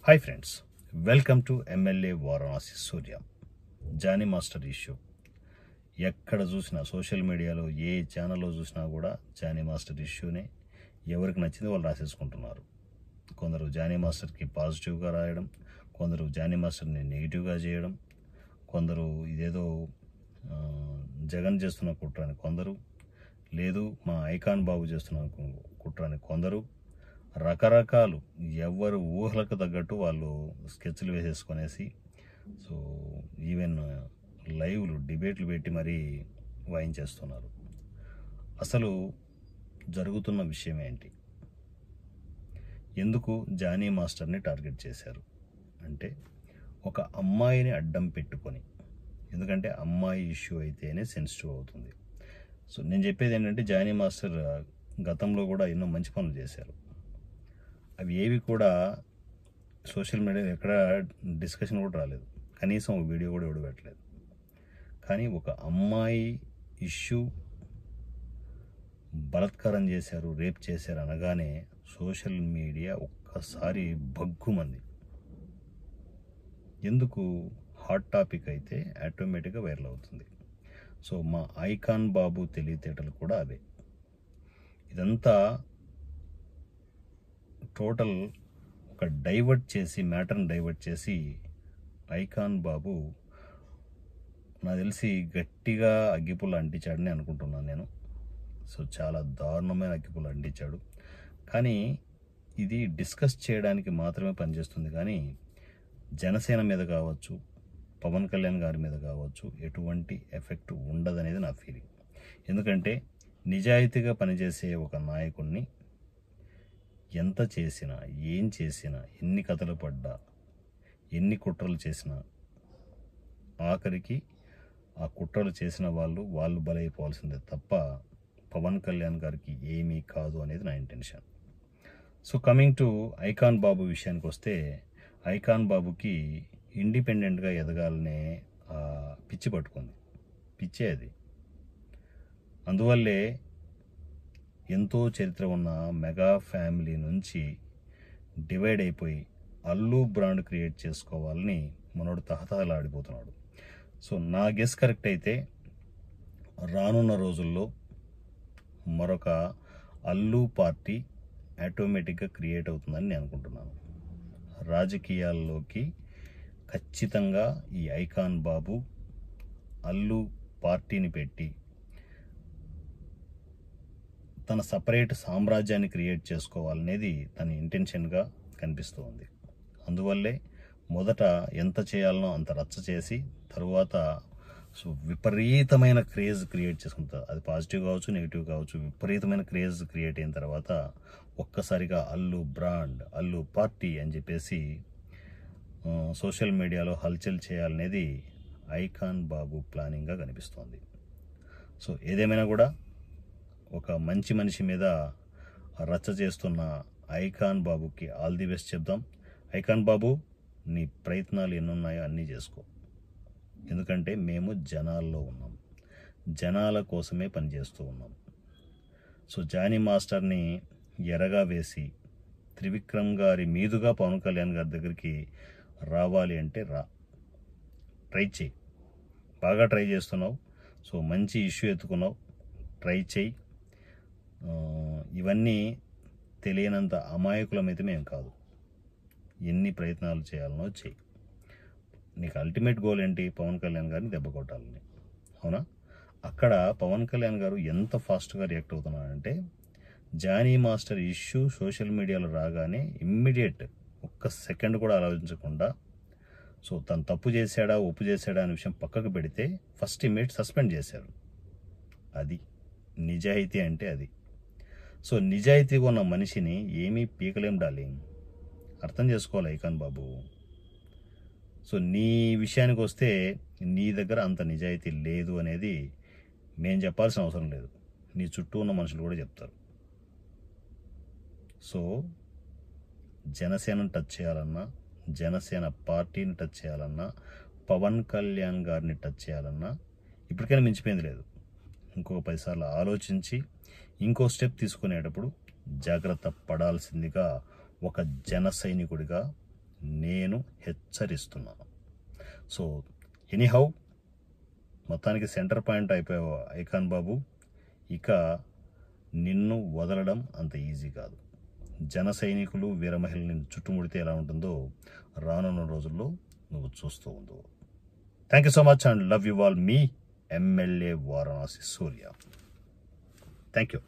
Hi friends, welcome to MLA Varanasi Surya. Jani master issue ఎక్కడ చూసినా, social మీడియాలో ఏ ఛానల్లో చూసినా కూడా జానీ మాస్టర్ ఇష్యూనే ఎవరికి నచ్చింది వాళ్ళు రాసేసుకుంటున్నారు. కొందరు జానీ మాస్టర్కి పాజిటివ్గా రాయడం, కొందరు జానీ మాస్టర్ని నెగిటివ్గా చేయడం, కొందరు ఇదేదో జగన్ చేస్తున్న కుట్రని, కొందరు లేదు మా ఐకాన్ బాబు చేస్తున్న కుట్రని, కొందరు రకరకాలు ఎవరు ఊహలకు తగ్గట్టు వాళ్ళు స్కెచ్లు వేసేసుకొనేసి, సో ఈవెన్ లైవ్లు డిబేట్లు పెట్టి మరీ వాయించేస్తున్నారు. అసలు జరుగుతున్న విషయం ఏంటి? ఎందుకు జానీ మాస్టర్ని టార్గెట్ చేశారు అంటే, ఒక అమ్మాయిని అడ్డం పెట్టుకొని, ఎందుకంటే అమ్మాయి ఇష్యూ అయితేనే సెన్సిటివ్ అవుతుంది. సో నేను చెప్పేది ఏంటంటే, జానీ మాస్టర్ గతంలో కూడా ఎన్నో మంచి పనులు చేశారు. అవి ఏవి కూడా సోషల్ మీడియాలో ఎక్కడ డిస్కషన్ కూడా రాలేదు, కనీసం ఒక వీడియో కూడా పెట్టలేదు. కానీ ఒక అమ్మాయి ఇష్యూ బలాత్కారం చేశారు, రేప్ చేశారు అనగానే సోషల్ మీడియా ఒక్కసారి భగ్గుమంది. ఎందుకు? హాట్ టాపిక్ అయితే ఆటోమేటిక్గా వైరల్ అవుతుంది. సో మా ఐకాన్ బాబు తెలివితేటలు కూడా అవే. ఇదంతా టోటల్ ఒక డైవర్ట్ చేసి, మ్యాటర్ని డైవర్ట్ చేసి, ఐకాన్ బాబు నాకు తెలిసి గట్టిగా అగ్గిపుల్ల అంటించాడని అనుకుంటున్నాను నేను. సో చాలా దారుణమైన అగ్గిపుల్ల అంటించాడు. కానీ ఇది డిస్కస్ చేయడానికి మాత్రమే పనిచేస్తుంది, కానీ జనసేన మీద కావచ్చు, పవన్ కళ్యాణ్ గారి మీద కావచ్చు ఎటువంటి ఎఫెక్ట్ ఉండదనేది నా ఫీలింగ్. ఎందుకంటే నిజాయితీగా పనిచేసే ఒక నాయకుడిని ఎంత చేసినా, ఏం చేసినా, ఎన్ని కథలు పడ్డా, ఎన్ని కుట్రలు చేసినా, ఆఖరికి ఆ కుట్రలు చేసిన వాళ్ళు బలైపోవాల్సిందే తప్ప పవన్ కళ్యాణ్ గారికి ఏమీ కాదు అనేది నా intention. So coming to icon బాబు విషయానికి వస్తే, ఐకాన్ బాబుకి ఇండిపెండెంట్గా ఎదగాలనే పిచ్చి పట్టుకుంది. పిచ్చే అది. అందువల్లే ఎంతో చరిత్ర ఉన్న మెగా ఫ్యామిలీ నుంచి డివైడ్ అయిపోయి అల్లు బ్రాండ్ క్రియేట్ చేసుకోవాలని మనోడు తహతహలాడిపోతున్నాడు. సో నా గెస్ కరెక్ట్ అయితే రానున్న రోజుల్లో మరొక అల్లు పార్టీ ఆటోమేటిక్గా క్రియేట్ అవుతుందని నేను అనుకుంటున్నాను. రాజకీయాల్లోకి ఖచ్చితంగా ఈ ఐకాన్ బాబు అల్లు పార్టీని పెట్టి తన సపరేట్ సామ్రాజ్యాన్ని క్రియేట్ చేసుకోవాలనేది తన ఇంటెన్షన్గా కనిపిస్తూ ఉంది. అందువల్లే మొదట ఎంత చేయాలనో అంత రచ్చ చేసి, తరువాత సో విపరీతమైన క్రేజ్ క్రియేట్ చేసుకుంటారు. అది పాజిటివ్ కావచ్చు, నెగిటివ్ కావచ్చు. విపరీతమైన క్రేజ్ క్రియేట్ అయిన తర్వాత ఒక్కసారిగా అల్లు బ్రాండ్, అల్లు పార్టీ అని చెప్పేసి సోషల్ మీడియాలో హల్చల్ చేయాలనేది ఐకాన్ బాబు ప్లానింగ్గా కనిపిస్తోంది. సో ఏదేమైనా కూడా ఒక మంచి మనిషి మీద రచ్చ చేస్తున్న ఐకాన్ బాబుకి ఆల్ ది బెస్ట్ చెప్దాం. ఐకాన్ బాబు, నీ ప్రయత్నాలు ఎన్నున్నాయో అన్నీ చేసుకో. ఎందుకంటే మేము జనాల్లో ఉన్నాం, జనాల కోసమే పనిచేస్తూ ఉన్నాం. సో జానీ మాస్టర్ని ఎరగా వేసి త్రివిక్రమ్ గారి మీదుగా పవన్ కళ్యాణ్ గారి దగ్గరికి రావాలి అంటే ట్రై చేయి. బాగా ట్రై చేస్తున్నావు. సో మంచి ఇష్యూ ఎత్తుకున్నావు, ట్రై చేయి. ఇవన్నీ తెలియనంత అమాయకులమైతే మేము కాదు. ఎన్ని ప్రయత్నాలు చేయాలనో చెయ్యి. నీకు అల్టిమేట్ గోల్ ఏంటి? పవన్ కళ్యాణ్ గారిని దెబ్బ కొట్టాలని, అవునా? అక్కడ పవన్ కళ్యాణ్ గారు ఎంత ఫాస్ట్గా రియాక్ట్ అవుతున్నారంటే, జానీ మాస్టర్ ఇష్యూ సోషల్ మీడియాలో రాగానే ఇమ్మీడియట్ ఒక్క సెకండ్ కూడా ఆలోచించకుండా, సో తను తప్పు చేశాడా, ఒప్పు చేశాడా అనే విషయం పక్కకు పెడితే ఫస్ట్ ఇమ్మీడియట్ సస్పెండ్ చేశారు. అది నిజాయితీ అంటే అది. సో నిజాయితీగా ఉన్న మనిషిని ఏమీ పీకలేం డార్లింగ్. అర్థం చేసుకోవాలి ఐకాన్ బాబు. సో నీ విషయానికి వస్తే నీ దగ్గర అంత నిజాయితీ లేదు అనేది మేము చెప్పాల్సిన అవసరం లేదు, నీ చుట్టూ ఉన్న మనుషులు కూడా చెప్తారు. సో జనసేనను టచ్ చేయాలన్నా, జనసేన పార్టీని టచ్ చేయాలన్నా, పవన్ కళ్యాణ్ గారిని టచ్ చేయాలన్నా ఇప్పటికైనా మించిపోయింది లేదు. ఇంకొక 10 సార్లు ఆలోచించి ఇంకో స్టెప్ తీసుకునేటప్పుడు జాగ్రత్త పడాల్సిందిగా ఒక జన సైనికుడిగా నేను హెచ్చరిస్తున్నాను. సో ఎనీహౌ, మొత్తానికి సెంటర్ పాయింట్ అయిపోయావు ఐకాన్ బాబు. ఇక నిన్ను వదలడం అంత ఈజీ కాదు. జన సైనికులు, వీర మహిళలు నిన్ను చుట్టుముడితే ఎలా ఉంటుందో రానున్న రోజుల్లో నువ్వు చూస్తూ ఉండు. Thank you so much and love you all. Me MLA Varanasi Surya. Thank you.